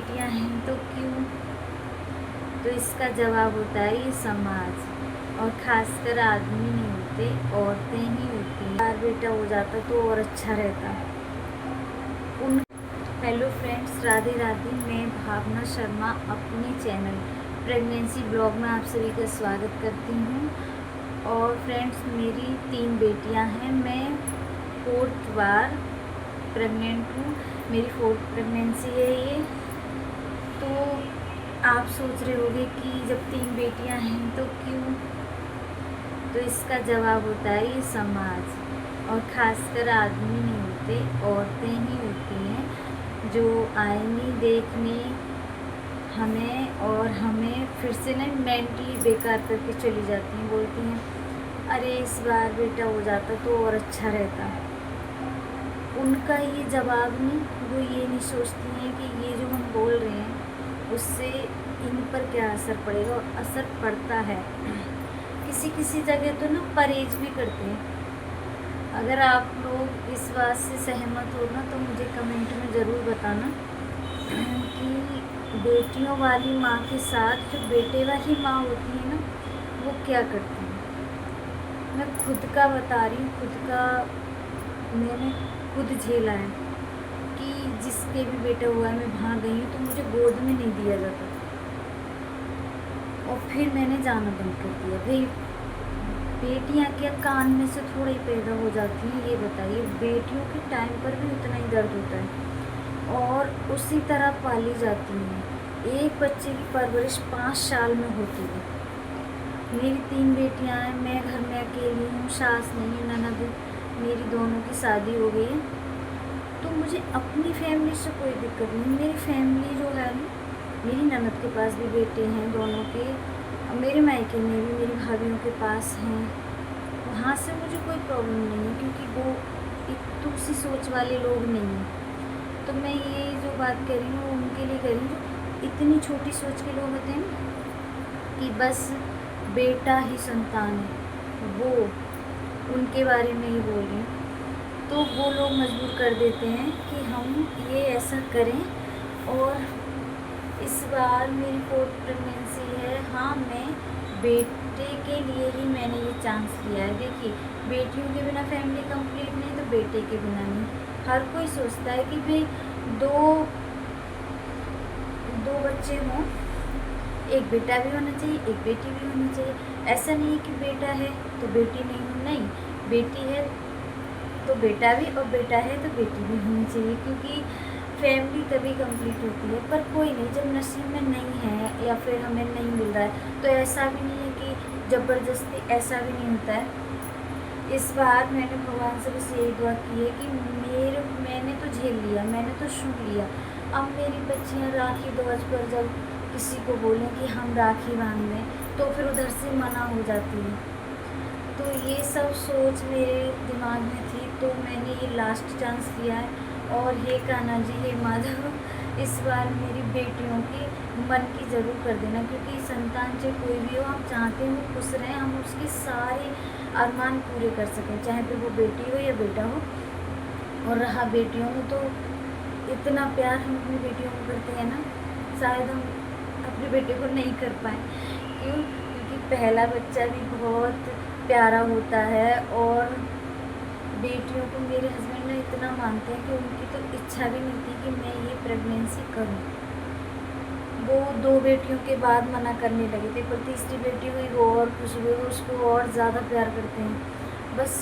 बेटियां हैं तो क्यों? तो इसका जवाब होता है ये समाज, और ख़ासकर आदमी नहीं होते, औरतें ही होती हैं। बार बेटा हो जाता तो और अच्छा रहता। उन हेलो फ्रेंड्स, राधे राधे। मैं भावना शर्मा अपने चैनल प्रेगनेंसी ब्लॉग में आप सभी का स्वागत करती हूँ। और फ्रेंड्स, मेरी 3 बेटियां हैं। मैं 4th बार प्रेग्नेंट हूँ, मेरी 4th प्रेगनेंसी है ये। तो आप सोच रहे होंगे कि जब 3 बेटियां हैं तो क्यों? तो इसका जवाब होता है ये समाज, और ख़ासकर आदमी नहीं होते, औरतें ही होती हैं जो आएंगी देखने हमें, और हमें फिर से ना मेंटली बेकार करके चली जाती हैं। बोलती हैं अरे इस बार बेटा हो जाता तो और अच्छा रहता। उनका ये जवाब नहीं, वो ये नहीं सोचती हैं कि ये जो हम बोल रहे हैं उससे इन पर क्या असर पड़ेगा, और असर पड़ता है। किसी किसी जगह तो ना परहेज भी करते हैं। अगर आप लोग इस बात से सहमत हो ना तो मुझे कमेंट में ज़रूर बताना कि बेटियों वाली माँ के साथ जो बेटे वाली माँ होती है ना, वो क्या करती है। मैं खुद का बता रही हूँ, खुद का मैंने खुद झेला है कि जिसके भी बेटा हुआ है, मैं वहाँ गई हूँ तो मुझे गोद में नहीं दिया जाता, और फिर मैंने जाना बंद कर दिया। भाई बेटियाँ क्या कान में से थोड़ा ही पैदा हो जाती हैं? ये बताइए, बेटियों के टाइम पर भी उतना ही दर्द होता है और उसी तरह पाली जाती हैं। एक बच्चे की परवरिश 5 साल में होती है। मेरी 3 बेटियाँ हैं, मैं घर में अकेली हूँ, सास नहीं है, ननद मेरी दोनों की शादी हो गई है। तो मुझे अपनी फैमिली से कोई दिक्कत नहीं। मेरी फैमिली जो है ना, मेरी ननद के पास भी बेटे हैं दोनों के, और मेरे मायके में भी मेरी भाभीयों के पास हैं। वहाँ से मुझे कोई प्रॉब्लम नहीं है, क्योंकि वो एक दूसरी सोच वाले लोग नहीं हैं। तो मैं ये जो बात कर रही हूँ उनके लिए कर रही हूँ जो इतनी छोटी सोच के लोग होते हैं ना कि बस बेटा ही संतान है, वो उनके बारे में ही बोल रही हूँ। तो वो लोग मजबूर कर देते हैं कि हम ये ऐसा करें। और इस बार मेरी 4th प्रेगनेंसी है। हाँ, मैं बेटे के लिए ही मैंने ये चांस लिया है। देखिए, बेटियों के बिना फैमिली कंप्लीट नहीं, तो बेटे के बिना नहीं। हर कोई सोचता है कि भाई दो बच्चे हों, एक बेटा भी होना चाहिए, एक बेटी भी होनी चाहिए। ऐसा नहीं है कि बेटा है तो बेटी नहीं हो, नहीं, बेटी है तो बेटा भी, और बेटा है तो बेटी भी होनी चाहिए, क्योंकि फैमिली तभी कंप्लीट होती है। पर कोई नहीं, जब नसीब में नहीं है या फिर हमें नहीं मिल रहा है तो ऐसा भी नहीं है कि ज़बरदस्ती, ऐसा भी नहीं होता है। इस बार मैंने भगवान से बस यही दुआ की है कि मैंने तो झेल लिया, मैंने तो सुन लिया। अब मेरी बच्चियाँ राखी ध्वज पर जब किसी को बोलें कि हम राखी बांध दें तो फिर उधर से मना हो जाती है। तो ये सब सोच मेरे दिमाग में थी, तो मैंने ये लास्ट चांस लिया है। और हे कान्हा जी, हे माधव, इस बार मेरी बेटियों की मन की ज़रूर कर देना, क्योंकि संतान चाहे कोई भी हो, हम चाहते हैं वो खुश रहें, हम उसके सारे अरमान पूरे कर सकें, चाहे फिर वो बेटी हो या बेटा हो। और रहा बेटियों में, तो इतना प्यार हम अपनी बेटियों को करते हैं ना, शायद हम अपने बेटे को नहीं कर पाए। क्यों? क्योंकि पहला बच्चा भी बहुत प्यारा होता है, और बेटियों को मेरे हस्बैंड ने इतना मानते हैं कि उनकी तो इच्छा भी नहीं थी कि मैं ये प्रेगनेंसी करूं। वो 2 बेटियों के बाद मना करने लगे थे, पर तीसरी बेटी हुई, वो और खुश हुए, उसको और ज़्यादा प्यार करते हैं। बस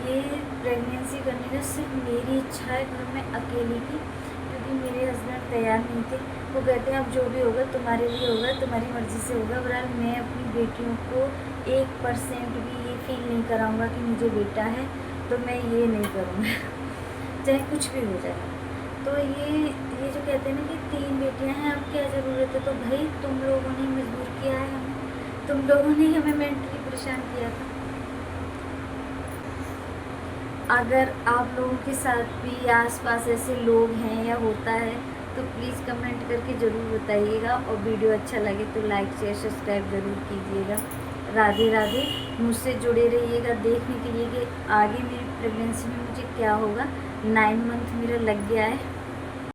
ये प्रेगनेंसी करने का सिर्फ मेरी इच्छा है घर में अकेली की, क्योंकि मेरे हस्बैंड तैयार नहीं थे। वो कहते हैं अब जो भी होगा तुम्हारे लिए होगा, तुम्हारी मर्ज़ी से होगा। बहरहाल मैं अपनी बेटियों को 1% भी ये फील नहीं कराऊंगा कि मुझे बेटा है, तो मैं ये नहीं करूँगा चाहे कुछ भी हो जाए। तो ये जो कहते हैं ना कि 3 बेटियां हैं, अब क्या ज़रूरत है? तो भाई तुम लोगों ने मजबूर किया है हमें, तुम लोगों ने हमें मेंटली परेशान किया था। अगर आप लोगों के साथ भी आसपास ऐसे लोग हैं या होता है तो प्लीज़ कमेंट करके ज़रूर बताइएगा, और वीडियो अच्छा लगे तो लाइक शेयर सब्सक्राइब ज़रूर कीजिएगा। राधे राधे। मुझसे जुड़े रहिएगा देखने के लिए कि आगे मेरी प्रेगनेंसी में मुझे क्या होगा। 9 मंथ मेरा लग गया है।